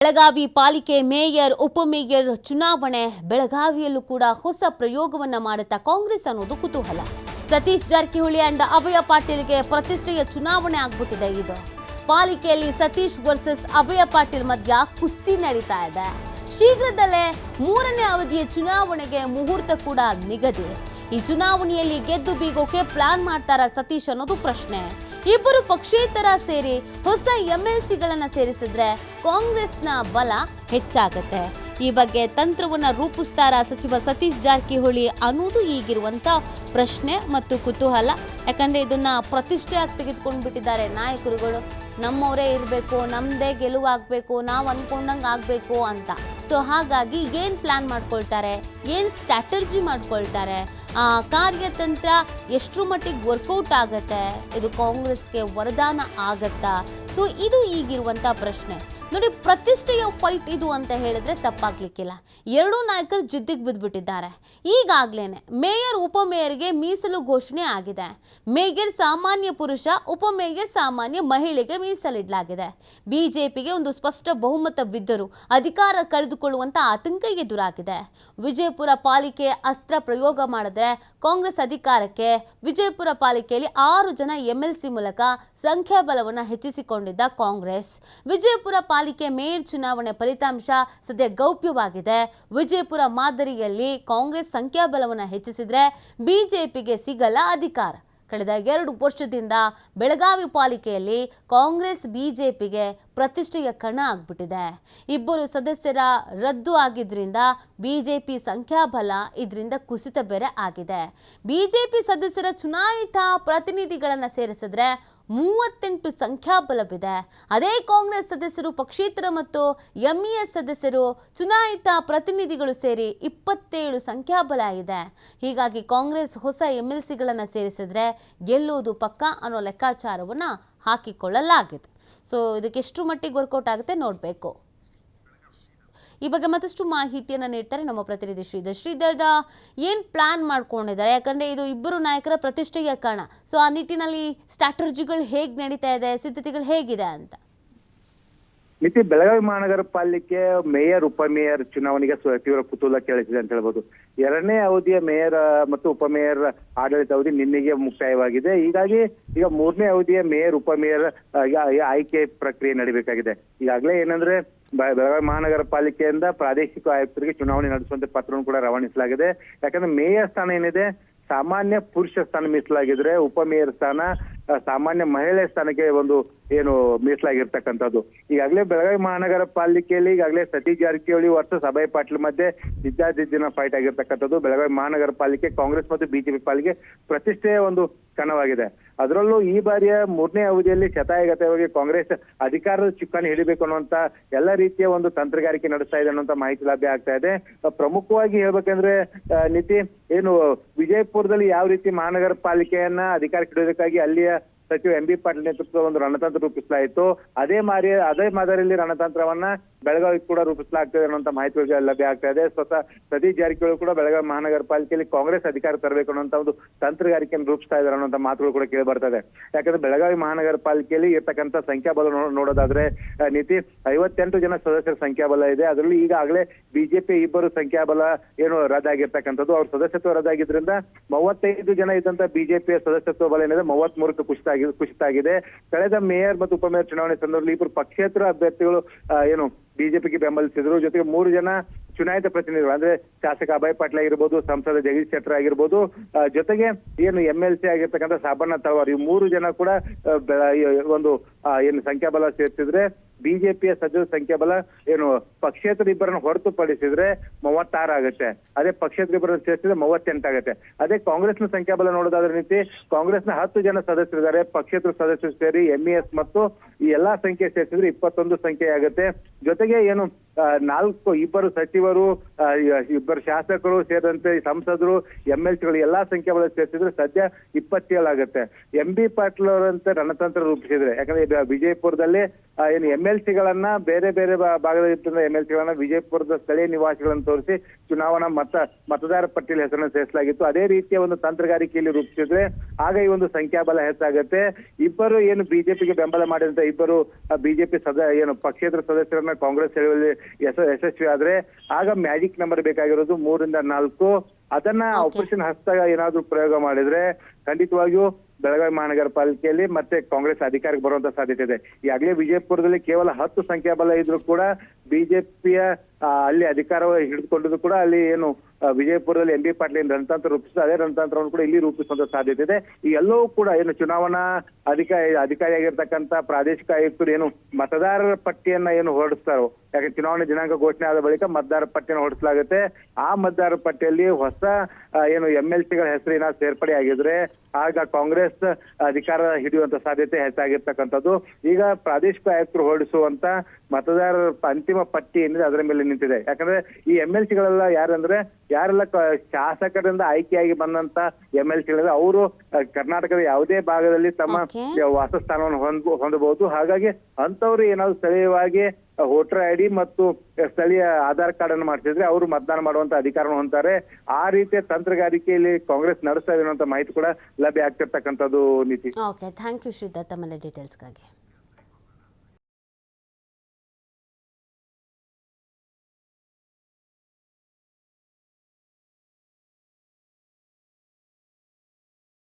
ಬೆಳಗಾವಿ ಪಾಲಿಕೆ ಮೇಯರ್ ಉಪಮೇಯರ್ ಚುನಾವಣೆ ಬೆಳಗಾವಿಯಲ್ಲೂ ಕೂಡ ಹೊಸ ಪ್ರಯೋಗವನ್ನ ಮಾಡುತ್ತಾ ಕಾಂಗ್ರೆಸ್ ಅನ್ನೋದು ಕುತೂಹಲ. ಸತೀಶ್ ಜಾರಕಿಹೊಳಿ ಅಂಡ್ ಅಭಯ ಪಾಟೀಲ್ಗೆ ಪ್ರತಿಷ್ಠೆಯ ಚುನಾವಣೆ ಆಗ್ಬಿಟ್ಟಿದೆ. ಇದು ಪಾಲಿಕೆಯಲ್ಲಿ ಸತೀಶ್ ವರ್ಸಸ್ ಅಭಯ ಪಾಟೀಲ್ ಮಧ್ಯ ಕುಸ್ತಿ ನಡೀತಾ ಇದೆ. ಶೀಘ್ರದಲ್ಲೇ ಮೂರನೇ ಅವಧಿಯ ಚುನಾವಣೆಗೆ ಮುಹೂರ್ತ ಕೂಡ ನಿಗದಿ. ಈ ಚುನಾವಣೆಯಲ್ಲಿ ಗೆದ್ದು ಬೀಗೋಕೆ ಪ್ಲಾನ್ ಮಾಡ್ತಾರ ಸತೀಶ್ ಅನ್ನೋದು ಪ್ರಶ್ನೆ. ಇಬ್ಬರು ಪಕ್ಷೇತರ ಸೇರಿ ಹೊಸ ಎಂಎಲ್ಸಿಗಳನ್ನ ಸೇರಿಸಿದ್ರೆ ಕಾಂಗ್ರೆಸ್ನ ಬಲ ಹೆಚ್ಚಾಗತ್ತೆ. ಈ ಬಗ್ಗೆ ತಂತ್ರವನ್ನ ರೂಪಿಸ್ತಾರ ಸಚಿವ ಸತೀಶ್ ಜಾರಕಿಹೊಳಿ ಅನ್ನೋದು ಈಗಿರುವಂತ ಪ್ರಶ್ನೆ ಮತ್ತು ಕುತೂಹಲ. ಯಾಕಂದ್ರೆ ಇದನ್ನ ಪ್ರತಿಷ್ಠೆಯಾಗಿ ತೆಗೆದುಕೊಂಡು ಬಿಟ್ಟಿದ್ದಾರೆ ನಾಯಕರುಗಳು. ನಮ್ಮವರೇ ಇರಬೇಕು, ನಮ್ಮದೇ ಗೆಲುವಾಗಬೇಕು, ನಾವು ಅನ್ಕೊಂಡಂಗೆ ಆಗಬೇಕು ಅಂತ. ಸೊ ಹಾಗಾಗಿ ಏನು ಪ್ಲಾನ್ ಮಾಡ್ಕೊಳ್ತಾರೆ, ಏನು ಸ್ಟ್ರಾಟರ್ಜಿ ಮಾಡ್ಕೊಳ್ತಾರೆ, ಕಾರ್ಯತಂತ್ರ ಎಷ್ಟರ ಮಟ್ಟಿಗೆ ವರ್ಕೌಟ್ ಆಗತ್ತೆ, ಇದು ಕಾಂಗ್ರೆಸ್ಗೆ ವರದಾನ ಆಗತ್ತಾ? ಸೊ ಇದು ಈಗಿರುವಂಥ ಪ್ರಶ್ನೆ. ನೋಡಿ, ಪ್ರತಿಷ್ಠೆಯ ಫೈಟ್ ಇದು ಅಂತ ಹೇಳಿದ್ರೆ ತಪ್ಪಾಗ್ಲಿಕ್ಕಿಲ್ಲ. ಎರಡೂ ನಾಯಕರು ಜಿದ್ದಿಗೆ ಬಿದ್ದುಬಿಟ್ಟಿದ್ದಾರೆ. ಈಗಾಗ್ಲೇನೆ ಮೇಯರ್ ಉಪಮೇಯರ್ಗೆ ಮೀಸಲು ಘೋಷಣೆ ಆಗಿದೆ. ಮೇಯರ್ ಸಾಮಾನ್ಯ ಪುರುಷ, ಉಪಮೇಯರ್ ಸಾಮಾನ್ಯ ಮಹಿಳೆಗೆ ಮೀಸಲಿಡಲಾಗಿದೆ. ಬಿಜೆಪಿಗೆ ಒಂದು ಸ್ಪಷ್ಟ ಬಹುಮತವಿದ್ದರೂ ಅಧಿಕಾರ ಕಳೆದುಕೊಳ್ಳುವಂತ ಆತಂಕ ಎದುರಾಗಿದೆ. ವಿಜಯಪುರ ಪಾಲಿಕೆ ಅಸ್ತ್ರ ಪ್ರಯೋಗ ಮಾಡಿದ್ರೆ ಕಾಂಗ್ರೆಸ್ ಅಧಿಕಾರಕ್ಕೆ. ವಿಜಯಪುರ ಪಾಲಿಕೆಯಲ್ಲಿ 6 ಜನ ಎಂಎಲ್ಸಿ ಮೂಲಕ ಸಂಖ್ಯಾಬಲವನ್ನು ಹೆಚ್ಚಿಸಿಕೊಂಡಿದ್ದ ಕಾಂಗ್ರೆಸ್. ವಿಜಯಪುರ ಪಾಲಿಕೆ ಮೇಯರ್ ಚುನಾವಣೆ ಫಲಿತಾಂಶ ಸದ್ಯ ಗೌಪ್ಯವಾಗಿದೆ. ವಿಜಯಪುರ ಮಾದರಿಯಲ್ಲಿ ಕಾಂಗ್ರೆಸ್ ಸಂಖ್ಯಾಬಲವನ್ನು ಹೆಚ್ಚಿಸಿದ್ರೆ ಬಿಜೆಪಿಗೆ ಸಿಗಲ್ಲ ಅಧಿಕಾರ. ಕಳೆದ 2 ವರ್ಷದಿಂದ ಬೆಳಗಾವಿ ಪಾಲಿಕೆಯಲ್ಲಿ ಕಾಂಗ್ರೆಸ್ ಬಿಜೆಪಿಗೆ ಪ್ರತಿಷ್ಠೆಯ ಕಣ ಆಗ್ಬಿಟ್ಟಿದೆ. ಇಬ್ಬರು ಸದಸ್ಯರ ರದ್ದು ಆಗಿದ್ರಿಂದ ಬಿಜೆಪಿ ಸಂಖ್ಯಾಬಲ ಇದರಿಂದ ಕುಸಿತ ಬೇರೆ ಆಗಿದೆ. ಬಿಜೆಪಿ ಸದಸ್ಯರ ಚುನಾಯಿತ ಪ್ರತಿನಿಧಿಗಳನ್ನು ಸೇರಿಸಿದ್ರೆ 38 ಸಂಖ್ಯಾಬಲವಿದೆ. ಅದೇ ಕಾಂಗ್ರೆಸ್ ಸದಸ್ಯರು, ಪಕ್ಷೇತರ ಮತ್ತು ಎಂಇಎಸ್ ಸದಸ್ಯರು, ಚುನಾಯಿತ ಪ್ರತಿನಿಧಿಗಳು ಸೇರಿ 27 ಸಂಖ್ಯಾಬಲ ಇದೆ. ಹೀಗಾಗಿ ಕಾಂಗ್ರೆಸ್ ಹೊಸ ಎಂಎಲ್ಸಿಗಳನ್ನು ಸೇರಿಸಿದ್ರೆ ಗೆಲ್ಲುವುದು ಪಕ್ಕ ಅನ್ನೋ ಲೆಕ್ಕಾಚಾರವನ್ನು ಹಾಕಿಕೊಳ್ಳಲಾಗಿದೆ. ಸೊ ಇದಕ್ಕೆ ಎಷ್ಟು ಮಟ್ಟಿಗೆ ವರ್ಕೌಟ್ ಆಗುತ್ತೆ ನೋಡಬೇಕು. ಈ ಬಗ್ಗೆ ಮತ್ತಷ್ಟು ಮಾಹಿತಿಯನ್ನು ನೀಡ್ತಾರೆ ನಮ್ಮ ಪ್ರತಿನಿಧಿ ಶ್ರೀಧರ್. ಏನು ಪ್ಲಾನ್ ಮಾಡ್ಕೊಂಡಿದ್ದಾರೆ? ಯಾಕಂದರೆ ಇದು ಇಬ್ಬರು ನಾಯಕರ ಪ್ರತಿಷ್ಠೆಯ ಕಾರಣ. ಸೊ ಆ ನಿಟ್ಟಿನಲ್ಲಿ ಸ್ಟ್ರಾಟರ್ಜಿಗಳು ಹೇಗೆ ನಡೀತಾ ಇದೆ, ಸಿದ್ಧತೆಗಳು ಹೇಗಿದೆ ಅಂತ? ಬೆಳಗಾವಿ ಮಹಾನಗರ ಪಾಲಿಕೆ ಮೇಯರ್ ಉಪಮೇಯರ್ ಚುನಾವಣೆಗೆ ತೀವ್ರ ಕುತೂಹಲ ಕೇಳಿಸಿದೆ ಅಂತ ಹೇಳ್ಬೋದು. 2ನೇ ಅವಧಿಯ ಮೇಯರ್ ಮತ್ತು ಉಪಮೇಯರ್ ಆಡಳಿತ ಅವಧಿ ನಿನ್ನೆಗೆ ಮುಕ್ತಾಯವಾಗಿದೆ. ಹೀಗಾಗಿ ಈಗ 3ನೇ ಅವಧಿಯ ಮೇಯರ್ ಉಪಮೇಯರ್ ಆಯ್ಕೆ ಪ್ರಕ್ರಿಯೆ ನಡೀಬೇಕಾಗಿದೆ. ಈಗಾಗಲೇ ಏನಂದ್ರೆ ಬೆಳಗಾವಿ ಮಹಾನಗರ ಪಾಲಿಕೆಯಿಂದ ಪ್ರಾದೇಶಿಕ ಆಯುಕ್ತರಿಗೆ ಚುನಾವಣೆ ನಡೆಸುವಂತೆ ಪತ್ರವನ್ನು ಕೂಡ ರವಾನಿಸಲಾಗಿದೆ. ಯಾಕಂದ್ರೆ ಮೇಯರ್ ಸ್ಥಾನ ಏನಿದೆ ಸಾಮಾನ್ಯ ಪುರುಷ ಸ್ಥಾನ ಮೀಸಲಾಗಿದ್ರೆ, ಉಪಮೇಯರ್ ಸ್ಥಾನ ಸಾಮಾನ್ಯ ಮಹಿಳೆ ಸ್ಥಾನಕ್ಕೆ ಒಂದು ಏನು ಮೀಸಲಾಗಿರ್ತಕ್ಕಂಥದ್ದು. ಈಗಾಗಲೇ ಬೆಳಗಾವಿ ಮಹಾನಗರ ಪಾಲಿಕೆಯಲ್ಲಿ ಈಗಾಗಲೇ ಸತೀಶ್ ಜಾರಕಿಹೊಳಿ ವರ್ಸಸ್ ಅಭಯ ಪಾಟೀಲ್ ಮಧ್ಯೆ ಜಿದ್ದಾಜಿದ್ದಿನ ಫೈಟ್ ಆಗಿರ್ತಕ್ಕಂಥದ್ದು. ಬೆಳಗಾವಿ ಮಹಾನಗರ ಪಾಲಿಕೆ ಕಾಂಗ್ರೆಸ್ ಮತ್ತು ಬಿಜೆಪಿ ಪಾಲಿಕೆ ಪ್ರತಿಷ್ಠೆಯ ಒಂದು ಕಣವಾಗಿದೆ. ಅದರಲ್ಲೂ ಈ ಬಾರಿಯ 3ನೇ ಅವಧಿಯಲ್ಲಿ ಶತಾಯಗತವಾಗಿ ಕಾಂಗ್ರೆಸ್ ಅಧಿಕಾರದ ಚುಕ್ಕಾಣಿ ಹಿಡಿಬೇಕು ಅನ್ನುವಂತ ಎಲ್ಲ ರೀತಿಯ ಒಂದು ತಂತ್ರಗಾರಿಕೆ ನಡೆಸ್ತಾ ಇದೆ ಅನ್ನುವಂತ ಮಾಹಿತಿ ಲಭ್ಯ ಆಗ್ತಾ ಇದೆ. ಪ್ರಮುಖವಾಗಿ ಹೇಳ್ಬೇಕಂದ್ರೆ ನೀತಿ ಏನು ವಿಜಯಪುರದಲ್ಲಿ ಯಾವ ರೀತಿ ಮಹಾನಗರ ಪಾಲಿಕೆಯನ್ನ ಅಧಿಕಾರಕ್ಕೆ ಹಿಡಿಯೋದಕ್ಕಾಗಿ ಅಲ್ಲಿಯ ಸಚಿವ ಎಂ ಬಿ ಪಾಟೀಲ್ ನೇತೃತ್ವದ ಒಂದು ರಣತಂತ್ರ ರೂಪಿಸಲಾಯಿತು. ಅದೇ ಮಾದರಿಯಲ್ಲಿ ರಣತಂತ್ರವನ್ನ ಬೆಳಗಾವಿ ಕೂಡ ರೂಪಿಸಲಾಗ್ತದೆ ಅನ್ನುವಂತ ಮಾಹಿತಿ ಲಭ್ಯ ಆಗ್ತಾ ಇದೆ. ಸ್ವತಃ ಸತೀಶ್ ಜಾರಕಿಹೊಳಿ ಕೂಡ ಬೆಳಗಾವಿ ಮಹಾನಗರ ಪಾಲಿಕೆಯಲ್ಲಿ ಕಾಂಗ್ರೆಸ್ ಅಧಿಕಾರ ತರಬೇಕು ಅನ್ನುವಂತ ಒಂದು ತಂತ್ರಗಾರಿಕೆಯನ್ನು ರೂಪಿಸ್ತಾ ಇದ್ದಾರೆ ಅನ್ನುವಂತ ಮಾತುಗಳು ಕೂಡ ಕೇಳಿ ಬರ್ತದೆ. ಯಾಕಂದ್ರೆ ಬೆಳಗಾವಿ ಮಹಾನಗರ ಪಾಲಿಕೆಯಲ್ಲಿ ಇರ್ತಕ್ಕಂಥ ಸಂಖ್ಯಾಬಲ ನೋಡೋದಾದ್ರೆ ನೀತಿ 58 ಜನ ಸದಸ್ಯರ ಸಂಖ್ಯಾಬಲ ಇದೆ. ಅದರಲ್ಲಿ ಈಗಾಗಲೇ ಬಿಜೆಪಿ ಇಬ್ಬರು ಸಂಖ್ಯಾಬಲ ಏನು ರದ್ದಾಗಿರ್ತಕ್ಕಂಥದ್ದು. ಅವ್ರ ಸದಸ್ಯತ್ವ ರದ್ದಾಗಿದ್ರಿಂದ 35 ಜನ ಇದ್ದಂತ ಬಿಜೆಪಿಯ ಸದಸ್ಯತ್ವ ಬಲ ಏನಿದೆ 33ಕ್ಕೆ ಕುಸಿತ ಆಗಿದೆ. ಕಳೆದ ಮೇಯರ್ ಮತ್ತು ಉಪಮೇಯರ್ ಚುನಾವಣೆ ಸಂದರ್ಭದಲ್ಲಿ ಇಬ್ಬರು ಪಕ್ಷೇತರ ಅಭ್ಯರ್ಥಿಗಳು ಏನು ಬಿಜೆಪಿಗೆ ಬೆಂಬಲಿಸಿದ್ರು. ಜೊತೆಗೆ 3 ಜನ ಚುನಾಯಿತ ಪ್ರತಿನಿಧಿಗಳು ಅಂದ್ರೆ ಶಾಸಕ ಅಭಯ ಪಾಟೀಲ್ ಆಗಿರ್ಬೋದು, ಸಂಸದ ಜಗದೀಶ್ ಶೆಟ್ಟರ್ ಆಗಿರ್ಬೋದು, ಜೊತೆಗೆ ಏನು ಎಂಎಲ್ಸಿ ಆಗಿರ್ತಕ್ಕಂಥ ಸಾಬಣ್ಣ ತಳವಾರ್, ಈ 3 ಜನ ಕೂಡ ಒಂದು ಏನು ಸಂಖ್ಯಾಬಲ ಸೇರಿಸಿದ್ರೆ ಬಿಜೆಪಿಯ ಸಚಿವ ಸಂಖ್ಯಾಬಲ ಏನು ಪಕ್ಷೇತರ ಇಬ್ಬರನ್ನು ಹೊರತುಪಡಿಸಿದ್ರೆ 36 ಆಗುತ್ತೆ. ಅದೇ ಪಕ್ಷೇತರ ಇಬ್ಬರನ್ನು ಸೇರಿಸಿದ್ರೆ 38 ಆಗುತ್ತೆ. ಅದೇ ಕಾಂಗ್ರೆಸ್ನ ಸಂಖ್ಯಾಬಲ ನೋಡೋದಾದ್ರೆ ರೀತಿ ಕಾಂಗ್ರೆಸ್ನ 10 ಜನ ಸದಸ್ಯರಿದ್ದಾರೆ. ಪಕ್ಷೇತರ ಸದಸ್ಯರು ಸೇರಿ ಎಂಇಎಸ್ ಮತ್ತು ಈ ಎಲ್ಲಾ ಸಂಖ್ಯೆ ಸೇರಿಸಿದ್ರೆ 21 ಸಂಖ್ಯೆ ಆಗುತ್ತೆ. ಜೊತೆಗೆ ಏನು ಇಬ್ಬರು ಸಚಿವರು, ಇಬ್ಬರು ಶಾಸಕರು ಸೇರಿದಂತೆ ಸಂಸದರು, MLCಗಳು ಎಲ್ಲಾ ಸಂಖ್ಯಾಬಲ ಸೇರಿಸಿದ್ರೆ ಸದ್ಯ 27 ಆಗುತ್ತೆ. MB ಪಾಟೀಲ್ ಅವರಂತೆ ರಣತಂತ್ರ ರೂಪಿಸಿದ್ರೆ, ಯಾಕಂದ್ರೆ ವಿಜಯಪುರದಲ್ಲಿ ಏನು MLCಗಳನ್ನ ಬೇರೆ ಬೇರೆ ಭಾಗದಲ್ಲಿ MLCಗಳನ್ನ ವಿಜಯಪುರದ ಸ್ಥಳೀಯ ನಿವಾಸಿಗಳನ್ನು ತೋರಿಸಿ ಚುನಾವಣಾ ಮತದಾರ ಪಟ್ಟಿಯಲ್ಲಿ ಹೆಸರನ್ನು ಸೇರಿಸಲಾಗಿತ್ತು. ಅದೇ ರೀತಿಯ ಒಂದು ತಂತ್ರಗಾರಿಕೆಯಲ್ಲಿ ರೂಪಿಸಿದ್ರೆ ಆಗ ಈ ಒಂದು ಸಂಖ್ಯಾಬಲ ಹೆಚ್ಚಾಗುತ್ತೆ. ಇಬ್ಬರು ಏನು ಬಿಜೆಪಿಗೆ ಬೆಂಬಲ ಮಾಡಿದಂತ ಇಬ್ಬರು ಬಿಜೆಪಿ ಪಕ್ಷೇತರ ಸದಸ್ಯರನ್ನ ಕಾಂಗ್ರೆಸ್ ಸೆಳೆಯುವಲ್ಲಿ ಯಶಸ್ವಿ ಆದ್ರೆ ಆಗ ಮ್ಯಾಜಿಕ್ ನಂಬರ್ ಬೇಕಾಗಿರೋದು 3 ರಿಂದ 4. ಅದನ್ನ ಆಪರೇಷನ್ ಹಸ್ತ ಏನಾದ್ರು ಪ್ರಯೋಗ ಮಾಡಿದ್ರೆ ಖಂಡಿತವಾಗಿಯೂ ಬೆಳಗಾವಿ ಮಹಾನಗರ ಪಾಲಿಕೆಯಲ್ಲಿ ಮತ್ತೆ ಕಾಂಗ್ರೆಸ್ ಅಧಿಕಾರಕ್ಕೆ ಬರುವಂತ ಸಾಧ್ಯತೆ ಇದೆ. ಈಗಾಗಲೇ ವಿಜಯಪುರದಲ್ಲಿ ಕೇವಲ 10 ಸಂಖ್ಯಾಬಲ ಇದ್ರು ಕೂಡ ಬಿಜೆಪಿಯ ಅಲ್ಲಿ ಅಧಿಕಾರ ಹಿಡಿದುಕೊಂಡಿದ್ದು ಕೂಡ ಅಲ್ಲಿ ಏನು ವಿಜಯಪುರದಲ್ಲಿ MB ಪಾಟೀಲ್ ರಣತಂತ್ರ ರೂಪಿಸಿದ ಅದೇ ರಣತಂತ್ರವನ್ನು ಕೂಡ ಇಲ್ಲಿ ರೂಪಿಸುವಂತ ಸಾಧ್ಯತೆ ಇದೆ. ಈ ಎಲ್ಲವೂ ಕೂಡ ಏನು ಚುನಾವಣಾ ಅಧಿಕಾರಿಯಾಗಿರ್ತಕ್ಕಂಥ ಪ್ರಾದೇಶಿಕ ಆಯುಕ್ತರು ಏನು ಮತದಾರರ ಪಟ್ಟಿಯನ್ನ ಏನು ಹೊರಡಿಸ್ತಾರೋ, ಯಾಕಂದ್ರೆ ಚುನಾವಣೆ ದಿನಾಂಕ ಘೋಷಣೆ ಆದ ಬಳಿಕ ಮತದಾರರ ಪಟ್ಟಿಯನ್ನು ಹೊರಡಿಸಲಾಗುತ್ತೆ. ಆ ಮತದಾರರ ಪಟ್ಟಿಯಲ್ಲಿ ಹೊಸ ಏನು MLCಗಳ ಹೆಸರು ಏನಾದ್ರು ಸೇರ್ಪಡೆ ಆಗಿದ್ರೆ ಆಗ ಕಾಂಗ್ರೆಸ್ ಅಧಿಕಾರ ಹಿಡಿಯುವಂತ ಸಾಧ್ಯತೆ ಹೆಚ್ಚಾಗಿರ್ತಕ್ಕಂಥದ್ದು. ಈಗ ಪ್ರಾದೇಶಿಕ ಆಯುಕ್ತರು ಹೊರಡಿಸುವಂತ ಮತದಾರರ ಅಂತಿಮ ಪಟ್ಟಿ ಏನಿದೆ ಅದರ ಮೇಲೆ ನಿಂತಿದೆ. ಯಾಕಂದ್ರೆ ಈ MLCಗಳೆಲ್ಲ ಯಾರೆಲ್ಲ ಶಾಸಕರಿಂದ ಆಯ್ಕೆಯಾಗಿ ಬಂದಂತ MLCಗಳಿದೆ ಅವರು ಕರ್ನಾಟಕದ ಯಾವುದೇ ಭಾಗದಲ್ಲಿ ತಮ್ಮ ವಾಸಸ್ಥಾನವನ್ನು ಹೊಂದಬಹುದು. ಹಾಗಾಗಿ ಅಂತವ್ರು ಏನಾದ್ರು ಸ್ಥಳೀಯವಾಗಿ ವೋಟರ್ ID ಮತ್ತು ಸ್ಥಳೀಯ ಆಧಾರ್ ಕಾರ್ಡ್ ಅನ್ನು ಮಾಡಿಸಿದ್ರೆ ಅವರು ಮತದಾನ ಮಾಡುವಂತ ಅಧಿಕಾರವನ್ನು ಹೊಂದ್ತಾರೆ. ಆ ರೀತಿಯ ತಂತ್ರಗಾರಿಕೆಯಲ್ಲಿ ಕಾಂಗ್ರೆಸ್ ನಡೆಸ್ತಾ ಇದೆ ಅನ್ನುವಂತ ಮಾಹಿತಿ ಕೂಡ ಲಭ್ಯ ಆಗ್ತಿರ್ತಕ್ಕಂಥದ್ದು ನೀತಿ. ಓಕೆ, ಥ್ಯಾಂಕ್ ಯು ಶ್ರೀಧರ್ ತಮ್ಮ ಡೀಟೇಲ್ಸ್ಗಾಗಿ.